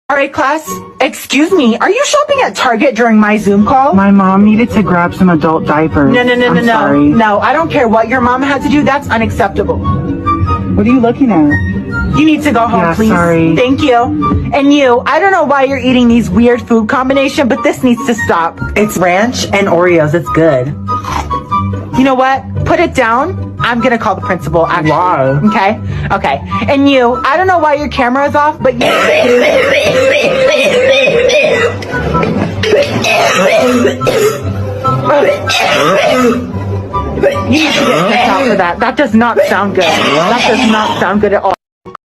All right, class. Excuse me. Are you shopping at Target during my Zoom call? My mom needed to grab some adult diapers. No. Sorry. No, I don't care what your mom had to do. That's unacceptable. What are you looking at? You need to go home, Yeah, please. sorry. Thank you. And you, I don't know why you're eating these weird food combination, but this needs to stop. It's ranch and Oreos. It's good. You know what? Put it down. I'm gonna call the principal, actually. Why? Okay. And you, I don't know why your camera is off, but you... You need to get checked out for that. That does not sound good. That does not sound good at all.